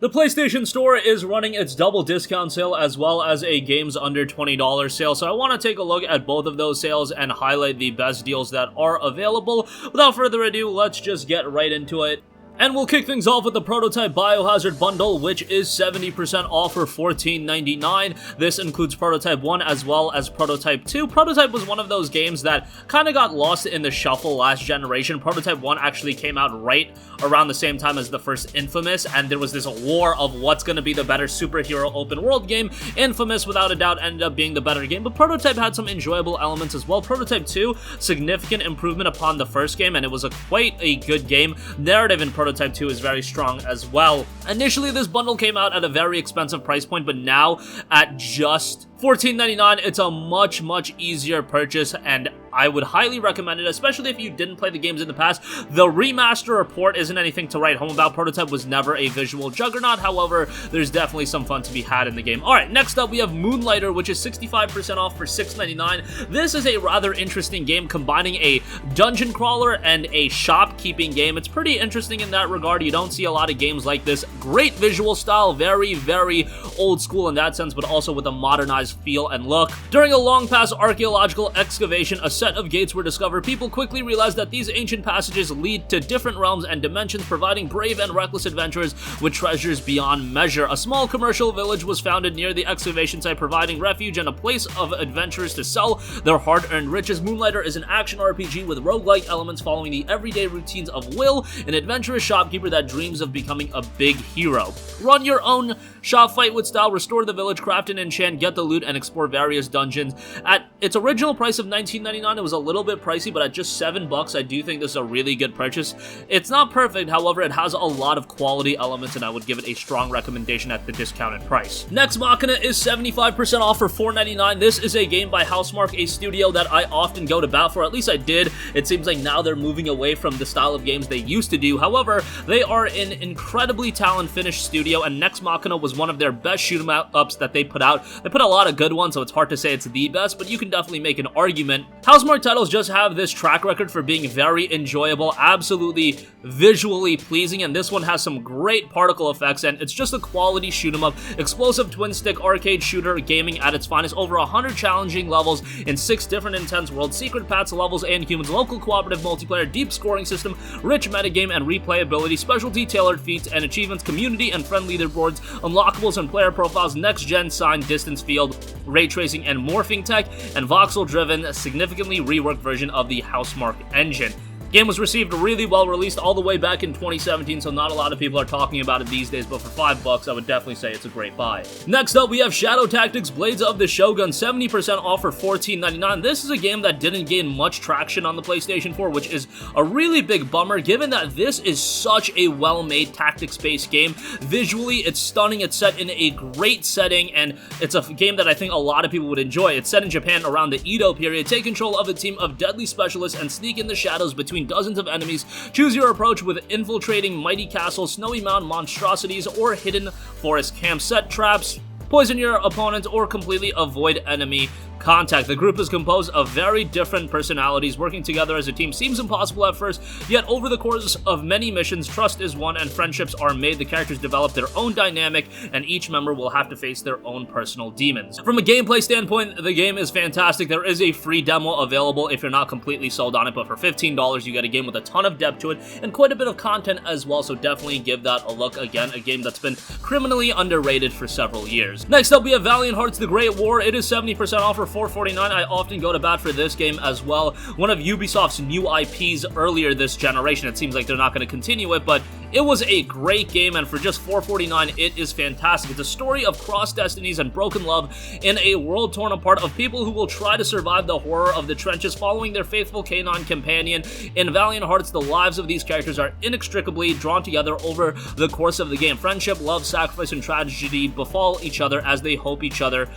The PlayStation Store is running its double discount sale as well as a games under $20 sale, so I want to take a look at both of those sales and highlight the best deals that are available. Without further ado, let's just get right into it. And we'll kick things off with the Prototype Biohazard bundle, which is 70% off for $14.99. This includes Prototype 1 as well as Prototype 2. Prototype was one of those games that kind of got lost in the shuffle last generation. Prototype 1 actually came out right around the same time as the first Infamous, and there was this war of what's going to be the better superhero open world game. Infamous, without a doubt, ended up being the better game, but Prototype had some enjoyable elements as well. Prototype 2, significant improvement upon the first game, and it was quite a good game. Narrative in Prototype 2 is very strong as well. Initially, this bundle came out at a very expensive price point, but now at just $14.99, it's a much easier purchase, and I would highly recommend it, especially if you didn't play the games in the past. The remaster report isn't anything to write home about. Prototype was never a visual juggernaut, however, there's definitely some fun to be had in the game. Alright, next up we have Moonlighter, which is 65% off for $6.99. This is a rather interesting game combining a dungeon crawler and a shopkeeping game. It's pretty interesting in that regard. You don't see a lot of games like this. Great visual style, very old school in that sense, but also with a modernized feel and look. During a long past archaeological excavation, a set of gates were discovered. People quickly realized that these ancient passages lead to different realms and dimensions, providing brave and reckless adventurers with treasures beyond measure. A small commercial village was founded near the excavation site, providing refuge and a place of adventurers to sell their hard-earned riches. Moonlighter is an action RPG with roguelike elements following the everyday routines of Will, an adventurous shopkeeper that dreams of becoming a big hero. Run your own shop fight with style, restore the village, craft and enchant, get the loot, and explore various dungeons. At its original price of $19.99, it was a little bit pricey, but at just $7, I do think this is a really good purchase. It's not perfect, however, it has a lot of quality elements, and I would give it a strong recommendation at the discounted price. Next, Machina is 75% off for $4.99. This is a game by Housemarque, a studio that I often go to bat for, at least I did. It seems like now they're moving away from the style of games they used to do. However, they are an incredibly talent-finished studio, and Next Machina was one of their best shoot-em-ups that they put out. They put a lot of good ones, so it's hard to say it's the best, but you can definitely make an argument. Housemarque titles just have this track record for being very enjoyable, absolutely visually pleasing, and this one has some great particle effects, and it's just a quality shoot-em-up, explosive twin-stick arcade shooter gaming at its finest. Over 100 challenging levels in 6 different intense worlds, secret paths, levels, and humans, local cooperative multiplayer, deep scoring system, rich metagame and replayability, specialty tailored feats and achievements, community and friend leaderboards, unlockables and player profiles, next-gen signed distance field, ray tracing and morphing tech, and voxel-driven, significantly reworked version of the Housemarque engine. Game was received really well, released all the way back in 2017, so not a lot of people are talking about it these days, but for $5, I would definitely say it's a great buy. Next up, we have Shadow Tactics Blades of the Shogun, 70% off for $14.99. This is a game that didn't gain much traction on the PlayStation 4, which is a really big bummer, given that this is such a well-made tactics-based game. Visually, it's stunning, it's set in a great setting, and it's a game that I think a lot of people would enjoy. It's set in Japan around the Edo period. Take control of a team of deadly specialists and sneak in the shadows between dozens of enemies. Choose your approach with infiltrating mighty castles, snowy mountain monstrosities, or hidden forest camps. Set traps, poison your opponents, or completely avoid enemy contact. The group is composed of very different personalities. Working together as a team seems impossible at first, yet over the course of many missions, trust is won and friendships are made. The characters develop their own dynamic, and each member will have to face their own personal demons. From a gameplay standpoint, the game is fantastic. There is a free demo available if you're not completely sold on it, but for $15, you get a game with a ton of depth to it and quite a bit of content as well, so definitely give that a look. Again, a game that's been criminally underrated for several years. Next up, we have Valiant Hearts: The Great War. It is 70% off for $4.49. I often go to bat for this game as well. One of Ubisoft's new IPs earlier this generation. It seems like they're not going to continue it, but it was a great game, and for just $4.49, it is fantastic. It's a story of crossed destinies and broken love in a world torn apart of people who will try to survive the horror of the trenches following their faithful canine companion. In Valiant Hearts, the lives of these characters are inextricably drawn together over the course of the game. Friendship, love, sacrifice, and tragedy befall each other as they hope each other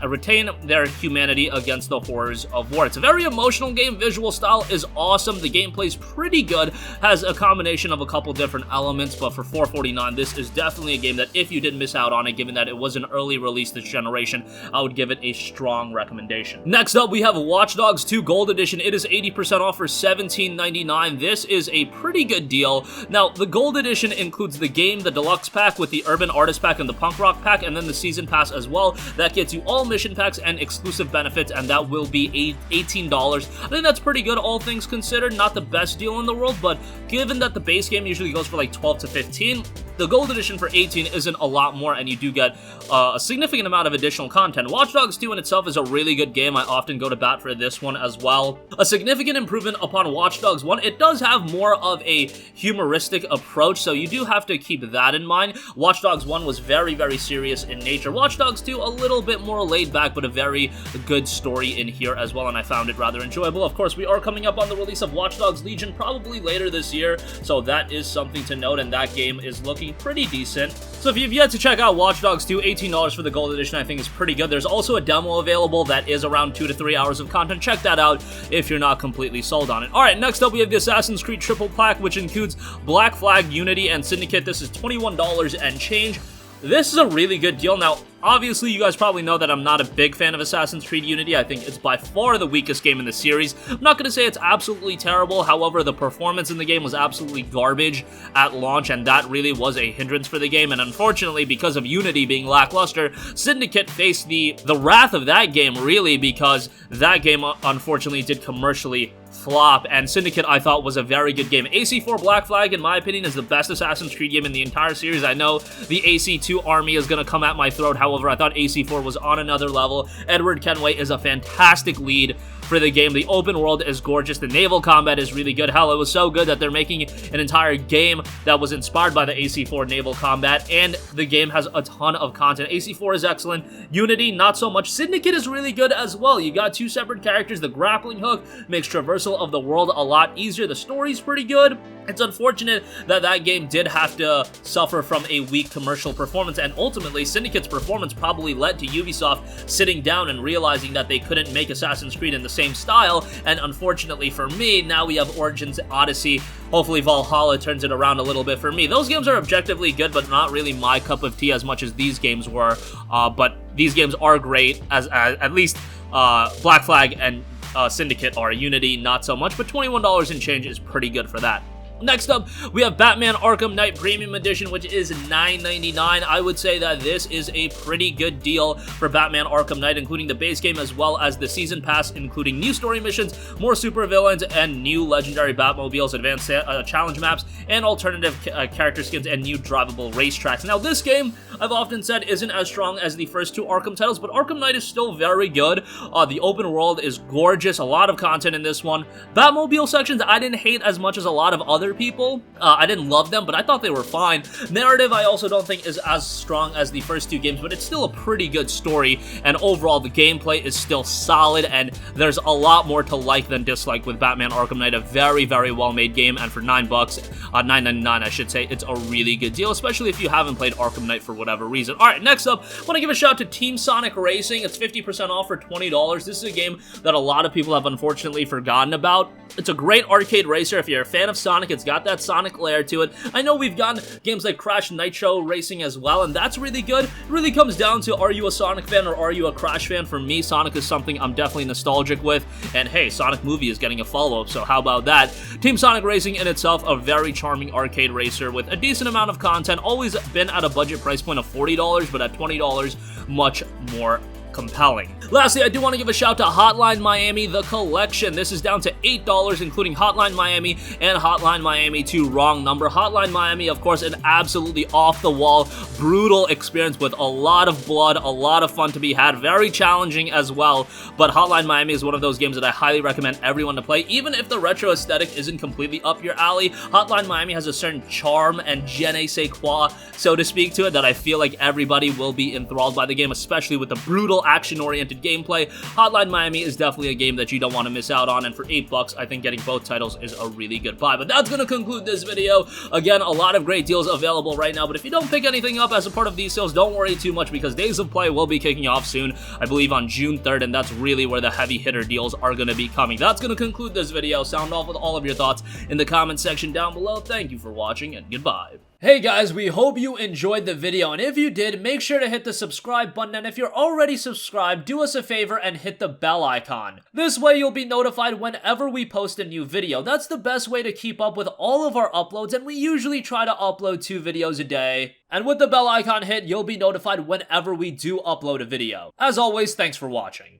retain their humanity against the horrors of war. It's a very emotional game. Visual style is awesome. The gameplay's pretty good. Has a combination of a couple different elements, but for $4.49, this is definitely a game that if you did miss out on it, given that it was an early release this generation, I would give it a strong recommendation. Next up, we have Watch Dogs 2 Gold Edition. It is 80% off for $17.99. This is a pretty good deal. Now, the Gold Edition includes the game, the deluxe pack with the Urban Artist pack and the Punk Rock pack, and then the Season Pass as well. That gets you all mission packs and exclusive benefits, and that will be $18. I think that's pretty good, all things considered. Not the best deal in the world, but given that the base game usually goes for like 12 to 15, the Gold Edition for 18 isn't a lot more, and you do get a significant amount of additional content. Watch Dogs 2 in itself is a really good game. I often go to bat for this one as well. A significant improvement upon Watch Dogs 1. It does have more of a humoristic approach, so you do have to keep that in mind. Watch Dogs 1 was very, very serious in nature. Watch Dogs 2, a little bit more laid back, but a very good story in here as well, and I found it rather enjoyable. Of course, we are coming up on the release of Watch Dogs Legion probably later this year, so that is something to note, and that game is looking pretty decent. So if you've yet to check out Watch Dogs 2, $18 for the Gold Edition I think is pretty good. There's also a demo available that is around 2 to 3 hours of content. Check that out if you're not completely sold on it. Alright, next up we have the Assassin's Creed Triple Pack, which includes Black Flag, Unity, and Syndicate. This is $21 and change. This is a really good deal. Now, obviously, you guys probably know that I'm not a big fan of Assassin's Creed Unity. I think it's by far the weakest game in the series. I'm not going to say it's absolutely terrible. However, the performance in the game was absolutely garbage at launch, and that really was a hindrance for the game. And unfortunately, because of Unity being lackluster, Syndicate faced the wrath of that game, really, because that game, unfortunately, did commercially flop, and Syndicate I thought was a very good game. AC4 Black Flag, in my opinion, is the best Assassin's Creed game in the entire series. I know the AC2 army is going to come at my throat, however, I thought AC4 was on another level. Edward Kenway is a fantastic lead for the game. The open world is gorgeous. The naval combat is really good. Hell, it was so good that they're making an entire game that was inspired by the AC4 naval combat, and the game has a ton of content. AC4 is excellent. Unity, not so much. Syndicate is really good as well. You got two separate characters. The grappling hook makes traversal of the world a lot easier. The story's pretty good. It's unfortunate that that game did have to suffer from a weak commercial performance, and ultimately, Syndicate's performance probably led to Ubisoft sitting down and realizing that they couldn't make Assassin's Creed in the same style, and unfortunately for me, now we have Origins Odyssey. Hopefully Valhalla turns it around a little bit for me. Those games are objectively good, but not really my cup of tea as much as these games were, but these games are great, as at least Black Flag and Syndicate are. Unity, not so much, but $21 and change is pretty good for that. Next up, we have Batman Arkham Knight Premium Edition, which is $9.99. I would say that this is a pretty good deal for Batman Arkham Knight, including the base game as well as the Season Pass, including new story missions, more supervillains, and new legendary Batmobiles, advanced challenge maps, and alternative character skins, and new drivable racetracks. Now, this game, I've often said, isn't as strong as the first two Arkham titles, but Arkham Knight is still very good. The open world is gorgeous, a lot of content in this one. Batmobile sections, I didn't hate as much as a lot of other people. I didn't love them, but I thought they were fine. Narrative, I also don't think is as strong as the first two games, but it's still a pretty good story, and overall, the gameplay is still solid, and there's a lot more to like than dislike with Batman Arkham Knight. A very, very well-made game, and for $9, $9.99, I should say, it's a really good deal, especially if you haven't played Arkham Knight for whatever reason. Alright, next up, I want to give a shout out to Team Sonic Racing. It's 50% off for $20. This is a game that a lot of people have unfortunately forgotten about. It's a great arcade racer. If you're a fan of Sonic, it's got that Sonic lair to it. I know we've gotten games like Crash Nitro Racing as well, and that's really good. It really comes down to, are you a Sonic fan or are you a Crash fan? For me, Sonic is something I'm definitely nostalgic with, and hey, Sonic Movie is getting a follow-up, so how about that? Team Sonic Racing in itself, a very charming arcade racer with a decent amount of content, always been at a budget price point of $40, but at $20, much more compelling. Lastly, I do want to give a shout to Hotline Miami, the collection. This is down to $8, including Hotline Miami and Hotline Miami 2 Wrong Number. Hotline Miami, of course, an absolutely off-the-wall, brutal experience with a lot of blood, a lot of fun to be had, very challenging as well, but Hotline Miami is one of those games that I highly recommend everyone to play. Even if the retro aesthetic isn't completely up your alley, Hotline Miami has a certain charm and je ne sais quoi, so to speak, to it, that I feel like everybody will be enthralled by the game, especially with the brutal action-oriented arcade gameplay, Hotline Miami is definitely a game that you don't want to miss out on, and for $8, I think getting both titles is a really good buy. But that's going to conclude this video. Again, a lot of great deals available right now, but if you don't pick anything up as a part of these sales, don't worry too much because Days of Play will be kicking off soon, I believe on June 3rd, and that's really where the heavy hitter deals are going to be coming. That's going to conclude this video. Sound off with all of your thoughts in the comment section down below. Thank you for watching, and goodbye. Hey guys, we hope you enjoyed the video, and if you did, make sure to hit the subscribe button, and if you're already subscribed, do us a favor and hit the bell icon. This way you'll be notified whenever we post a new video. That's the best way to keep up with all of our uploads, and we usually try to upload 2 videos a day. And with the bell icon hit, you'll be notified whenever we do upload a video. As always, thanks for watching.